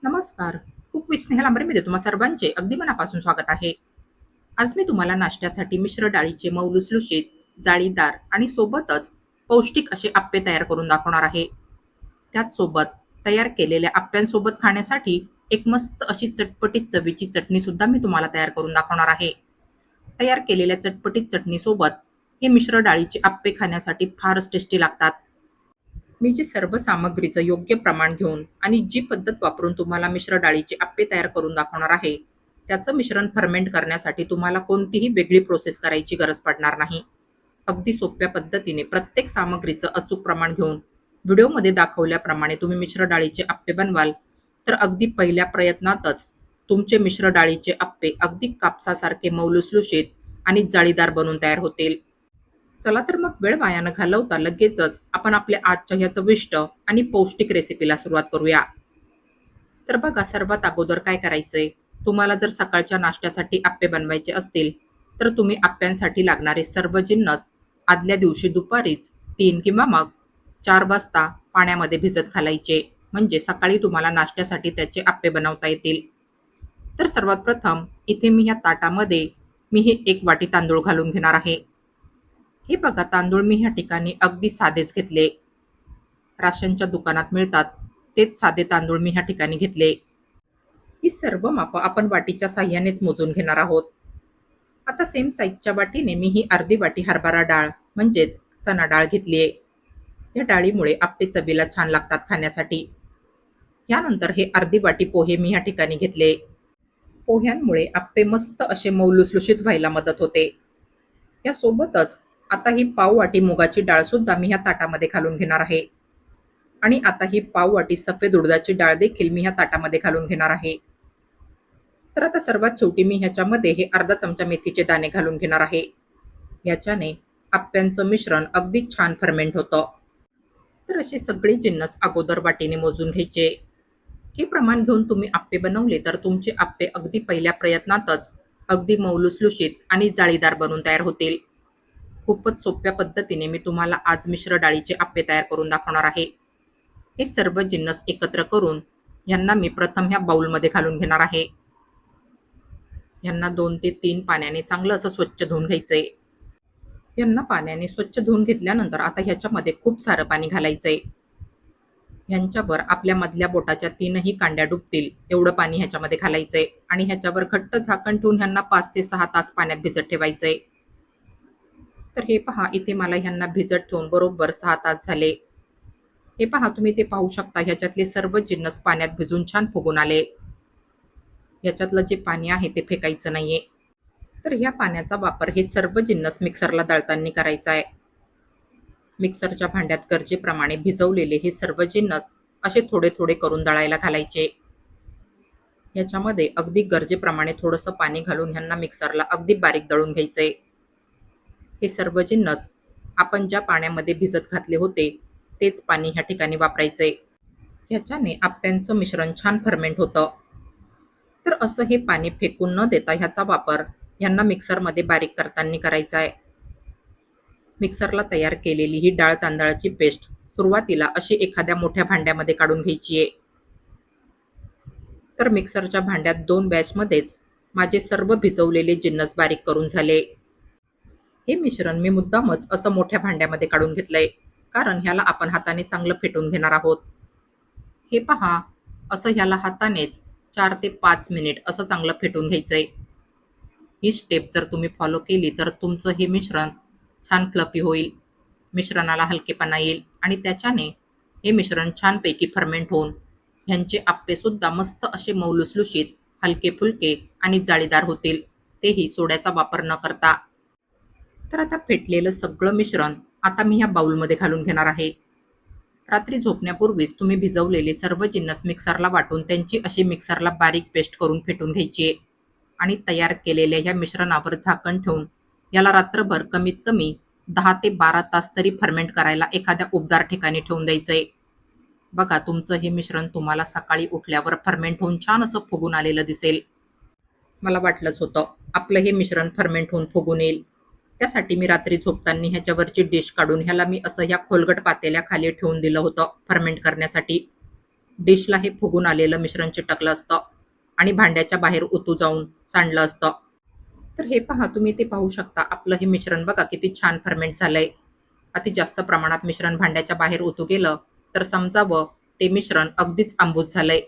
नमस्कार. खूप स्नेह लांबरेमध्ये तुम्हा सर्वांचे अगदी मनापासून स्वागत आहे. आज मी तुम्हाला नाश्त्यासाठी मिश्र डाळीचे मऊ लुसलुशीत, जाळीदार आणि सोबतच पौष्टिक असे अप्पे तयार करून दाखवणार आहे. त्याच सोबत तयार केलेल्या अप्प्यांसोबत खाण्यासाठी एक मस्त अशी चटपटीत चवीची चटणी सुद्धा मी तुम्हाला तयार करून दाखवणार आहे. तयार केलेल्या चटपटीत चटणीसोबत हे मिश्र डाळीचे अप्पे खाण्यासाठी फारच टेस्टी लागतात. मी जे सर्व सामग्रीचं योग्य प्रमाण घेऊन आणि जी पद्धत वापरून तुम्हाला मिश्र डाळीचे अप्पे तयार करून दाखवणार आहे, त्याचं मिश्रण फर्मेंट करण्यासाठी तुम्हाला कोणतीही वेगळी प्रोसेस करायची गरज पडणार नाही. अगदी सोप्या पद्धतीने प्रत्येक सामग्रीचं अचूक प्रमाण घेऊन व्हिडिओमध्ये दाखवल्याप्रमाणे तुम्ही मिश्र डाळीचे अप्पे बनवाल, तर अगदी पहिल्या प्रयत्नातच तुमचे मिश्र डाळीचे अप्पे अगदी कापसासारखे मऊ लुसलुशीत आणि जाळीदार बनून तयार होतील. चला तर मग वेळ वाया न घालवता लगेचच आपण आपल्या आजच्या ह्या चविष्ट आणि पौष्टिक रेसिपीला सुरुवात करूया. तर बघा, सर्वात अगोदर काय करायचंय, तुम्हाला जर सकाळच्या नाश्त्यासाठी अप्पे बनवायचे असतील, तर तुम्ही अप्प्यांसाठी लागणारे सर्व जिन्नस आदल्या दिवशी दुपारीच 3 किंवा मग 4 वाजता पाण्यामध्ये भिजत घालायचे. म्हणजे सकाळी तुम्हाला नाश्त्यासाठी त्याचे अप्पे बनवता येतील. तर सर्वात प्रथम इथे मी या ताटामध्ये हे 1 वाटी तांदूळ घालून घेणार आहे. हे बघा, तांदूळ मी ह्या ठिकाणी अगदी साधेच घेतले. राशनच्या दुकानात मिळतात तेच साधे तांदूळ मी ह्या ठिकाणी घेतले. ही सर्व मापं आपण वाटीच्या साहाय्यानेच मोजून घेणार आहोत. आता सेम साईजच्या वाटीने मी ही अर्धी वाटी हरभरा डाळ म्हणजेच चणा डाळ घेतली आहे. या डाळीमुळे अप्पे चवीला छान लागतात खाण्यासाठी. यानंतर हे अर्धी वाटी पोहे मी ह्या ठिकाणी घेतले. पोह्यांमुळे अप्पे मस्त असे मऊ लुसलुशीत व्हायला मदत होते. यासोबतच आता ही पाव वाटी मुगाची डाळ सुद्धा मी ह्या ताटामध्ये घालून घेणार आहे. आणि आता ही पाव वाटी सफेद उडदाची डाळ देखील मी ह्या ताटामध्ये घालून घेणार आहे. तर आता सर्वात शेवटी मी ह्याच्यामध्ये हे अर्धा चमचा मेथीचे दाणे घालून घेणार आहे. याच्याने अप्प्यांचं मिश्रण अगदी छान फर्मेंट होतं. तर असे सगळे जिन्नस अगोदर वाटीने मोजून घ्यायचे. हे प्रमाण घेऊन तुम्ही अप्पे बनवले तर तुमचे अप्पे अगदी पहिल्या प्रयत्नातच अगदी मऊ लुसलुशीत आणि जाळीदार बनून तयार होतील. खूपच सोप्या पद्धतीने मी तुम्हाला आज मिश्र डाळीचे अप्पे तयार करून दाखवणार आहे. हे सर्व जिन्नस एकत्र करून यांना मी प्रथम ह्या बाउलमध्ये घालून घेणार आहे. यांना 2 ते 3 पाण्याने चांगलं असं स्वच्छ धुवून घ्यायचंय. यांना पाण्याने स्वच्छ धुवून घेतल्यानंतर आता ह्याच्यामध्ये खूप सारं पाणी घालायचंय. ह्यांच्यावर आपल्या मधल्या बोटाच्या 3ही कांड्या डुबतील एवढं पाणी ह्याच्यामध्ये घालायचंय आणि ह्याच्यावर घट्ट झाकण ठेवून ह्यांना 5 ते 6 तास पाण्यात भिजत ठेवायचंय. तर हे पहा, इथे मला ह्यांना भिजत ठेवून बरोबर 6 तास झाले. हे पहा, तुम्ही ते पाहू शकता, ह्याच्यातले सर्व जिन्नस पाण्यात भिजून छान फुगून आले. याच्यातलं जे पाणी आहे ते फेकायचं नाहीये. तर ह्या पाण्याचा वापर हे सर्व जिन्नस मिक्सरला दळताना करायचा आहे. मिक्सरच्या भांड्यात गरजेप्रमाणे भिजवलेले हे सर्व जिन्नस असे थोडे थोडे करून दळायला घालायचे. याच्यामध्ये अगदी गरजेप्रमाणे थोडंसं पाणी घालून ह्यांना मिक्सरला अगदी बारीक दळून घ्यायचंय. हे सर्व जिन्नस आपण ज्या पाण्यामध्ये भिजत घातले होते तेच पाणी ह्या ठिकाणी वापरायचंय. ह्याच्याने अप्प्यांचं मिश्रण छान फर्मेंट होतं. तर असं हे पाणी फेकून न देता ह्याचा वापर यांना मिक्सरमध्ये बारीक करताना करायचा आहे. मिक्सरला तयार केलेली ही डाळ तांदळाची पेस्ट सुरुवातीला अशी एखाद्या मोठ्या भांड्यामध्ये काढून घ्यायची आहे. तर मिक्सरच्या भांड्यात 2 बॅचमध्येच माझे सर्व भिजवलेले जिन्नस बारीक करून झाले. हे मिश्रण मी मुद्दामच असं मोठ्या भांड्यामध्ये काढून घेतलंय, कारण ह्याला आपण हाताने चांगलं फेटून घेणार आहोत. हे पहा, असं ह्याला हातानेच 4 ते 5 मिनिट असं चांगलं फेटून घ्यायचंय. ही स्टेप जर तुम्ही फॉलो केली तर तुमचं हे मिश्रण छान फ्लफी होईल. मिश्रणाला हलकेपणा येईल आणि त्याच्याने हे मिश्रण छानपैकी फर्मेंट होऊन ह्यांचे अप्पे सुद्धा मस्त असे मऊ लुसलुशीत, हलके फुलके आणि जाळीदार होतील, तेही सोड्याचा वापर न करता. तर आता फेटलेलं सगळं मिश्रण आता मी ह्या बाउलमध्ये घालून घेणार आहे. रात्री झोपण्यापूर्वीच तुम्ही भिजवलेले सर्व जिन्नस मिक्सरला वाटून त्यांची अशी मिक्सरला बारीक पेस्ट करून फेटून घ्यायची आहे आणि तयार केलेल्या ह्या मिश्रणावर झाकण ठेवून याला रात्रभर कमीत कमी 10 ते 12 तास तरी फर्मेंट करायला एखाद्या उबदार ठिकाणी ठेवून द्यायचंय. बघा, तुमचं हे मिश्रण तुम्हाला सकाळी उठल्यावर फर्मेंट होऊन छान असं फुगून आलेलं दिसेल. मला वाटलंच होतं आपलं हे मिश्रण फर्मेंट होऊन फुगून येईल. त्यासाठी मी रात्री झोपताना ह्याच्यावरची डिश काढून ह्याला मी असं ह्या खोलगट पातेल्या खाली ठेवून दिलं होतं फर्मेंट करण्यासाठी. डिशला हे फुगून आलेलं मिश्रण चिटकलं असतं आणि भांड्याच्या बाहेर ओतू जाऊन सांडलं असतं. तर हे पहा, तुम्ही ते पाहू शकता. आपलं हे मिश्रण बघा किती छान फर्मेंट झालंय. अति जास्त प्रमाणात मिश्रण भांड्याच्या बाहेर ओतू गेलं तर समजावं ते मिश्रण अगदीच आंबूस झालंय.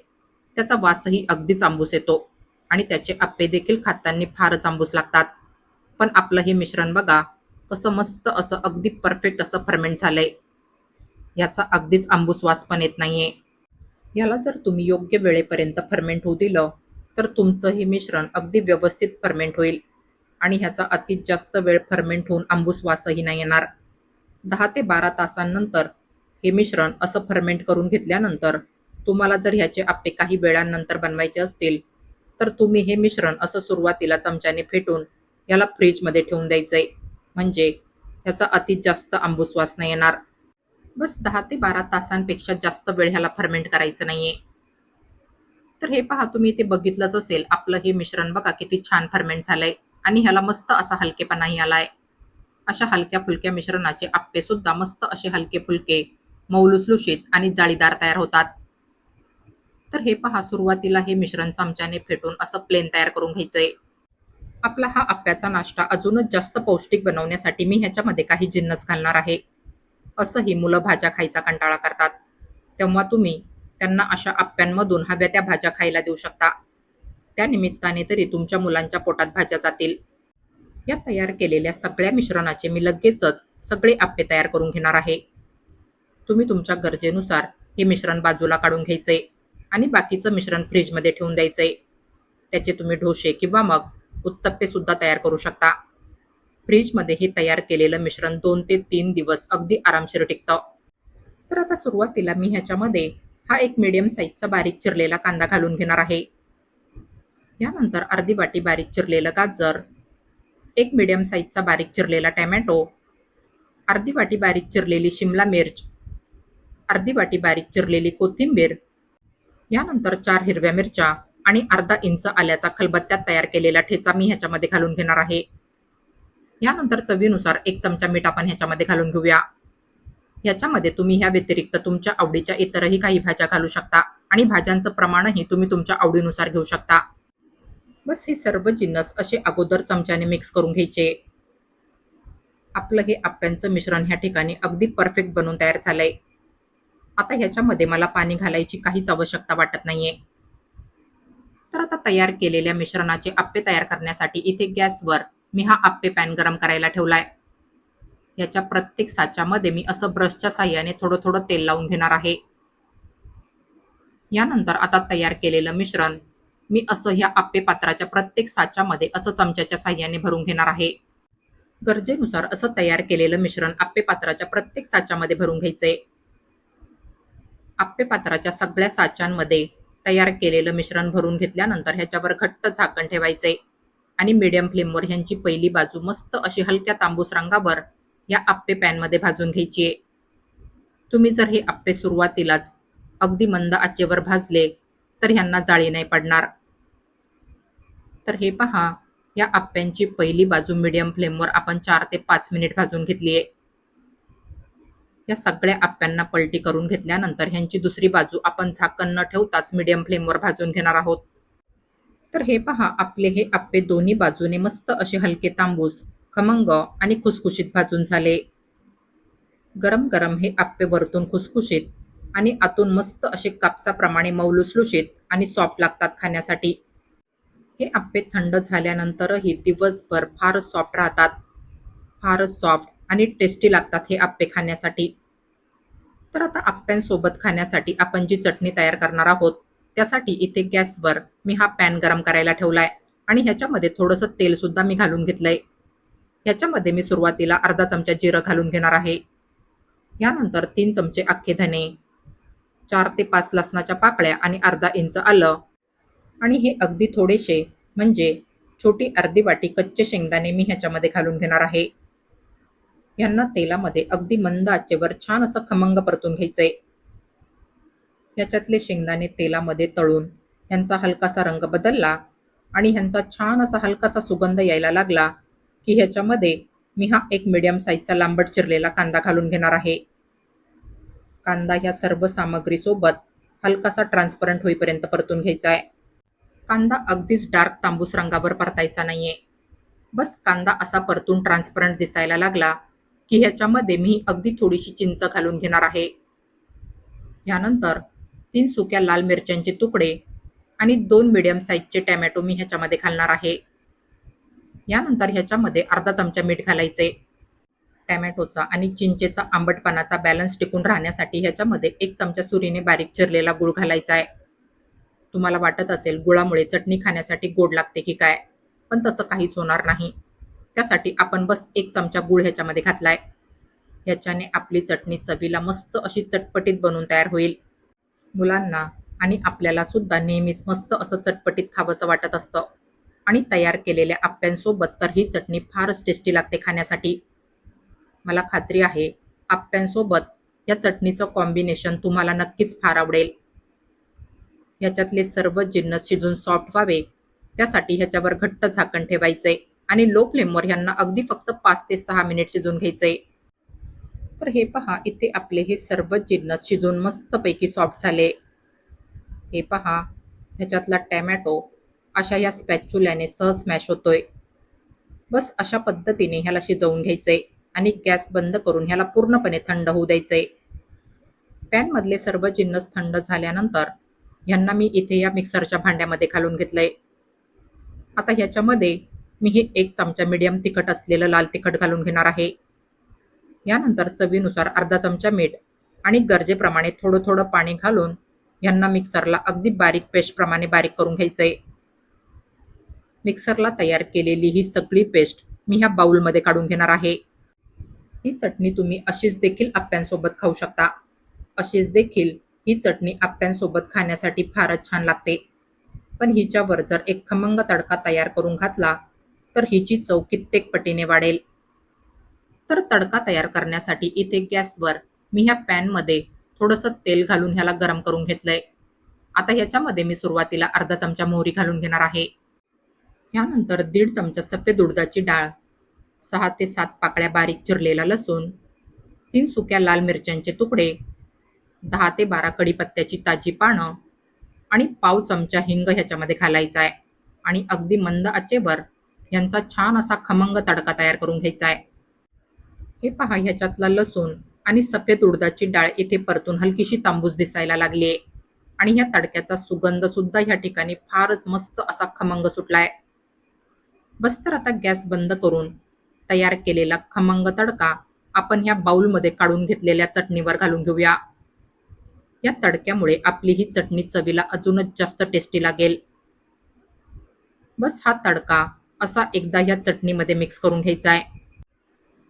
त्याचा वासही अगदीच आंबूस येतो आणि त्याचे आप्पे देखील खाताना फारच आंबूस लागतात. पण आपलं हे मिश्रण बघा कसं मस्त असं अगदी परफेक्ट असं फर्मेंट झालंय. याचा अगदीच आंबूस वास पण येत नाहीये. याला जर तुम्ही योग्य वेळेपर्यंत फर्मेंट होऊ दिलं, तर तुमचं हे मिश्रण अगदी व्यवस्थित फर्मेंट होईल आणि ह्याचा अति जास्त वेळ फर्मेंट होऊन आंबूस वासही नाही येणार. 10 ते 12 तासांनंतर हे मिश्रण असं फर्मेंट करून घेतल्यानंतर तुम्हाला जर ह्याचे आप्पे काही वेळानंतर बनवायचे असतील, तर तुम्ही हे मिश्रण असं सुरुवातीला चमच्याने फेटून याला फ्रिजमध्ये ठेवून द्यायचंय. म्हणजे ह्याचा अति जास्त आंबूस वास नाही येणार. बस 10 ते 12 तासांपेक्षा जास्त वेळ ह्याला फर्मेंट करायचं नाहीये. तर हे पहा, तुम्ही ते बघितलंच असेल. आपलं हे मिश्रण बघा किती छान फर्मेंट झालंय आणि ह्याला मस्त असा हलकेपणाही आलाय. अशा हलक्या-फुलक्या मिश्रणाचे आप्पे सुद्धा मस्त असे हलके-फुलके, मऊ लुसलुशीत आणि जाळीदार तयार होतात. तर हे पहा, सुरुवातीला हे मिश्रण चमच्याने फेटून असं प्लेन तयार करून घ्यायचंय. आपला हा आप्याचा नाश्ता अजूनच जास्त पौष्टिक बनवण्यासाठी मी ह्याच्यामध्ये काही जिन्नस घालणार आहे. असंही मुलं भाज्या खायचा कंटाळा करतात. तेव्हा तुम्ही त्यांना अशा आप्प्यांमधून हव्या त्या भाज्या खायला देऊ शकता. त्या निमित्ताने तरी तुमच्या मुलांच्या पोटात भाज्या जातील. या तयार केलेल्या सगळ्या मिश्रणाचे मी लगेचच सगळे आप्पे तयार करून घेणार आहे. तुम्ही तुमच्या गरजेनुसार हे मिश्रण बाजूला काढून घ्यायचंय आणि बाकीचं मिश्रण फ्रिजमध्ये ठेवून द्यायचंय. त्याचे तुम्ही डोसे किंवा मग उत्तप्पे सुद्धा तयार करू शकता. फ्रिजमध्ये हे तयार केलेलं मिश्रण 2 ते 3 दिवस अगदी आरामशीर टिकतं. तर आता सुरुवातीला मी ह्याच्यामध्ये हा एक मीडियम साईजचा बारीक चिरलेला कांदा घालून घेणार आहे. यानंतर अर्धी वाटी बारीक चिरलेलं गाजर, एक मीडियम साईजचा बारीक चिरलेला टोमॅटो, अर्धी वाटी बारीक चिरलेली शिमला मिर्च, अर्धी वाटी बारीक चिरलेली कोथिंबीर, यानंतर 4 हिरव्या मिरच्या आणि अर्धा इंच आल्याचा खलबत्त्यात तयार केलेला ठेचा मी ह्याच्यामध्ये घालून घेणार आहे. यानंतर चवीनुसार 1 चमचा मीठ आपण ह्याच्यामध्ये घालून घेऊया. याच्यामध्ये तुम्ही ह्या व्यतिरिक्त तुमच्या आवडीच्या इतरही काही भाज्या घालू शकता आणि भाज्यांचं प्रमाणही तुम्ही तुमच्या आवडीनुसार घेऊ शकता. बस हे सर्व जिन्नस असे अगोदर चमच्याने मिक्स करून घ्यायचे. आपलं हे आप्प्यांचं मिश्रण ह्या ठिकाणी अगदी परफेक्ट बनून तयार झालंय. आता ह्याच्यामध्ये मला पाणी घालायची काहीच आवश्यकता वाटत नाहीये. तर आता तयार केलेल्या मिश्रणाचे आप्पे तयार करण्यासाठी इथे गॅसवर मी हा आप्पे पॅन गरम करायला ठेवलाय. याच्या प्रत्येक साच्यामध्ये मी असं ब्रशच्या साहाय्याने थोडं-थोडं तेल लावून घेणार आहे. यानंतर आता तयार केलेलं मिश्रण मी असं ह्या आप्पे पात्राच्या प्रत्येक साच्यामध्ये असं चमच्याच्या साहाय्याने भरून घेणार आहे. गरजेनुसार असं तयार केलेलं मिश्रण आप्पे पात्राच्या प्रत्येक साच्यामध्ये भरून घ्यायचंय. आप्पे पात्राच्या सगळ्या साच्यांमध्ये तयार केलेलं मिश्रण भरून घेतल्यानंतर ह्याच्यावर घट्ट झाकण ठेवायचंय आणि मीडियम फ्लेमवर ह्यांची पहिली बाजू मस्त अशी हलक्या तांबूस रंगावर या आप्पे पॅनमध्ये भाजून घ्यायची आहे. तुम्ही जर हे आप्पे सुरुवातीलाच अगदी मंद आचेवर भाजले तर ह्यांना जाळी नाही पडणार. तर हे पहा, या आप्प्यांची पहिली बाजू मीडियम फ्लेमवर आपण 4 ते 5 मिनिट भाजून घेतली आहे. या सगळ्या आप्प्यांना पलटी करून घेतल्यानंतर ह्यांची दुसरी बाजू आपण झाकण न ठेवताच मीडियम फ्लेमवर भाजून घेणार आहोत. तर हे पहा, आपले हे आप्पे दोन्ही बाजूने मस्त असे हलके तांबूस, खमंग आणि खुसखुशीत भाजून झाले. गरम गरम हे आप्पे वरतून खुसखुशीत आणि आतून मस्त असे कापसाप्रमाणे मऊ लुसलुशीत आणि सॉफ्ट लागतात खाण्यासाठी. हे आप्पे थंड झाल्यानंतरही दिवसभर फारच सॉफ्ट राहतात. फारच सॉफ्ट आणि टेस्टी लागतात हे आप्पे खाण्यासाठी. तर आता आप्प्यांसोबत खाण्यासाठी आपण जी चटणी तयार करणार आहोत, त्यासाठी इथे गॅसवर मी हा पॅन गरम करायला ठेवलाय आणि ह्याच्यामध्ये थोडंसं तेल सुद्धा मी घालून घेतलंय. ह्याच्यामध्ये मी सुरुवातीला अर्धा चमचा जिरं घालून घेणार आहे. यानंतर 3 चमचे अख्खे धने, 4 ते 5 लसणाच्या पाकळ्या आणि अर्धा इंच आलं आणि हे अगदी थोडेसे म्हणजे छोटी अर्धी वाटी कच्चे शेंगदाणे मी ह्याच्यामध्ये घालून घेणार आहे. यांना तेलामध्ये अगदी मंद आचेवर छान असं खमंग परतून घ्यायचंय. याच्यातले शेंगदाणे तेलामध्ये तळून ह्यांचा हलकासा रंग बदलला आणि ह्यांचा छान असा हलकासा सुगंध यायला लागला की ह्याच्यामध्ये मी हा एक मीडियम साईजचा लांबट चिरलेला कांदा घालून घेणार आहे. कांदा ह्या सर्व सामग्रीसोबत हलकासा ट्रान्सपरंट होईपर्यंत परतून घ्यायचा आहे. कांदा अगदीच डार्क तांबूस रंगावर परतायचा नाहीये. बस कांदा असा परतून ट्रान्सपरंट दिसायला लागला, की ह्याच्यामध्ये मी अगदी थोडीशी चिंच घालून घेणार आहे. यानंतर 3 सुक्या लाल मिरच्यांचे तुकडे आणि 2 मीडियम साईजचे टोमॅटो मी ह्याच्यामध्ये घालणार आहे. यानंतर ह्याच्यामध्ये अर्धा चमचा मीठ घालायचे. टोमॅटोचा आणि चिंचेचा आंबटपणाचा बॅलन्स टिकून राहण्यासाठी ह्याच्यामध्ये 1 चमचा सुरीने बारीक चिरलेला गूळ घालायचा आहे. तुम्हाला वाटत असेल गुळामुळे चटणी खाण्यासाठी गोड लागते की काय, पण तसं काहीच होणार नाही. त्यासाठी आपण बस 1 चमचा गूळ ह्याच्यामध्ये घातलाय. ह्याच्याने आपली चटणी चवीला मस्त अशी चटपटीत बनून तयार होईल. मुलांना आणि आपल्याला सुद्धा नेहमीच मस्त असं चटपटीत खावंसं वाटत असतं आणि तयार केलेल्या आप्प्यांसोबत तर ही चटणी फारच टेस्टी लागते खाण्यासाठी. मला खात्री आहे आप्प्यांसोबत या चटणीचं कॉम्बिनेशन तुम्हाला नक्कीच फार आवडेल. ह्याच्यातले सर्व जिन्नस शिजून सॉफ्ट व्हावे त्यासाठी ह्याच्यावर घट्ट झाकण ठेवायचे आणि लो फ्लेमवर ह्यांना अगदी फक्त 5 ते 6 मिनिट शिजून घ्यायचे. तर हे पहा, इथे आपले हे सर्व जिन्नस शिजून मस्तपैकी सॉफ्ट झाले. हे पहा, ह्याच्यातला टोमॅटो अशा या स्पॅच्युल्याने सहज स्मॅश होतोय. बस अशा पद्धतीने ह्याला शिजवून घ्यायचे आणि गॅस बंद करून ह्याला पूर्णपणे थंड होऊ द्यायचे. पॅनमधले सर्व जिन्नस थंड झाल्यानंतर ह्यांना मी इथे या मिक्सरच्या भांड्यामध्ये घालून घेतलंय. आता ह्याच्यामध्ये मी हे 1 चमचा मीडियम तिखट असलेलं लाल तिखट घालून घेणार आहे. यानंतर चवीनुसार अर्धा चमचा मीठ आणि गरजेप्रमाणे थोडं थोडं पाणी घालून ह्यांना मिक्सरला अगदी बारीक पेस्टप्रमाणे बारीक करून घ्यायचंय. मिक्सरला तयार केलेली ही सगळी पेस्ट मी ह्या बाउलमध्ये काढून घेणार आहे. ही चटणी तुम्ही अशीच देखील आप्प्यांसोबत खाऊ शकता. अशीच देखील ही चटणी आप्प्यांसोबत खाण्यासाठी फारच छान लागते. पण हिच्यावर जर एक खमंग तडका तयार करून घातला तर हिची चव कित्येक पटीने वाढेल. तर तडका तयार करण्यासाठी इथे गॅसवर मी ह्या पॅनमध्ये थोडंसं तेल घालून ह्याला गरम करून घेतलंय. आता ह्याच्यामध्ये मी सुरुवातीला अर्धा चमचा मोहरी घालून घेणार आहे. यानंतर 1.5 चमचा सफेद उडदाची डाळ, 6 ते 7 पाकळ्या बारीक चिरलेला लसूण, 3 सुक्या लाल मिरच्यांचे तुकडे, 10 ते 12 कढीपत्त्याची ताजी पानं आणि पाव चमचा हिंग ह्याच्यामध्ये घालायचा आहे आणि अगदी मंद आचेवर यांचा छान असा खमंग तडका तयार करून घ्यायचा आहे. हे पहा, ह्याच्यातला लसूण आणि सफेद उडदाची डाळ इथे परतून हलकीशी तांबूस दिसायला लागली आहे आणि ह्या तडक्याचा सुगंध सुद्धा ह्या ठिकाणी फारच मस्त असा खमंग सुटलाय. बस तर आता गॅस बंद करून तयार केलेला खमंग तडका आपण ह्या बाउलमध्ये काढून घेतलेल्या चटणीवर घालून घेऊया. या तडक्यामुळे आपली ही चटणी चवीला अजूनच जास्त टेस्टी लागेल. बस हा तडका असा एकदा ह्या चटणीमध्ये मिक्स करून घ्यायचा आहे.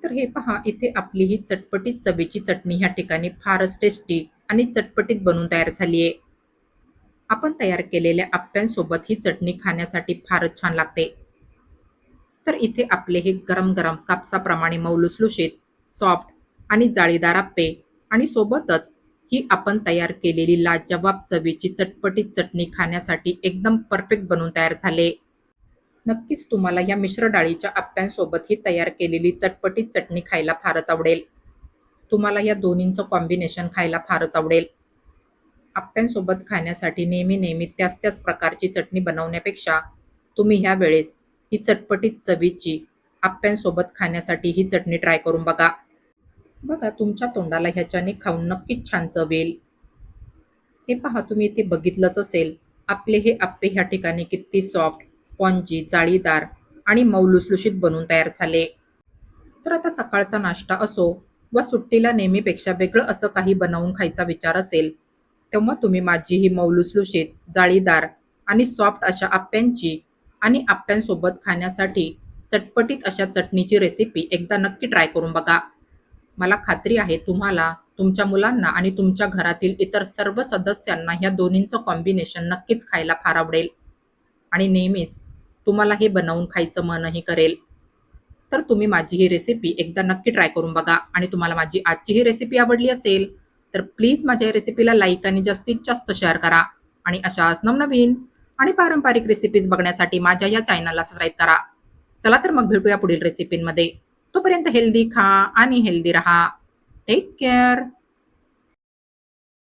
तर हे पहा, इथे आपली ही चटपटीत चवीची चटणी ह्या ठिकाणी फारच टेस्टी आणि चटपटीत बनून तयार झाली आहे. आपण तयार केलेल्या आप्प्यांसोबत ही चटणी खाण्यासाठी फारच छान लागते. तर इथे आपले हे गरम गरम कापसाप्रमाणे मऊ लुसलुशीत, सॉफ्ट आणि जाळीदार आप्पे आणि सोबतच ही आपण तयार केलेली लाजवाब चवीची चटपटीत चटणी खाण्यासाठी एकदम परफेक्ट बनून तयार झाले. नक्कीच तुम्हाला या मिश्र डाळीच्या आप्प्यांसोबत ही तयार केलेली चटपटीत चटणी खायला फारच आवडेल. तुम्हाला या दोन्हींचं कॉम्बिनेशन खायला फारच आवडेल. आप्प्यांसोबत खाण्यासाठी नेहमी नेहमी त्याच त्याच प्रकारची चटणी बनवण्यापेक्षा तुम्ही ह्या वेळेस ही चटपटीत चवीची आप्प्यांसोबत खाण्यासाठी ही चटणी ट्राय करून बघा. बघा, तुमच्या तोंडाला ह्याच्याने खाऊन नक्कीच छान चव येईल. हे पहा, तुम्ही इथे बघितलंच असेल आपले हे आप्पे ह्या ठिकाणी किती सॉफ्ट, स्पॉन्जी, जाळीदार आणि मऊ लुसलुशीत बनून तयार झाले. तर आता सकाळचा नाश्ता असो वा सुट्टीला नेहमीपेक्षा वेगळं असं काही बनवून खायचा विचार असेल, तेव्हा तुम्ही माझी ही मऊ लुसलुशीत, जाळीदार आणि सॉफ्ट अशा आप्प्यांची आणि आप्प्यांसोबत खाण्यासाठी चटपटीत अशा चटणीची रेसिपी एकदा नक्की ट्राय करून बघा. मला खात्री आहे तुम्हाला, तुमच्या मुलांना आणि तुमच्या घरातील इतर सर्व सदस्यांना ह्या दोन्हींचं कॉम्बिनेशन नक्कीच खायला फार आवडेल आणि नेहमीच तुम्हाला हे बनवून खायचं मनही करेल. तर तुम्ही माझी ही रेसिपी एकदा नक्की ट्राय करून बघा आणि तुम्हाला माझी आजची ही रेसिपी आवडली असेल तर प्लीज माझ्या रेसिपीला लाईक आणि जास्तीत जास्त शेअर करा आणि अशाच नवनवीन आणि पारंपरिक रेसिपीज बघण्यासाठी माझ्या या चॅनलला सबस्क्राईब करा. चला तर मग भेटूया पुढील रेसिपींमध्ये. तोपर्यंत हेल्दी खा आणि हेल्दी रहा. Take care.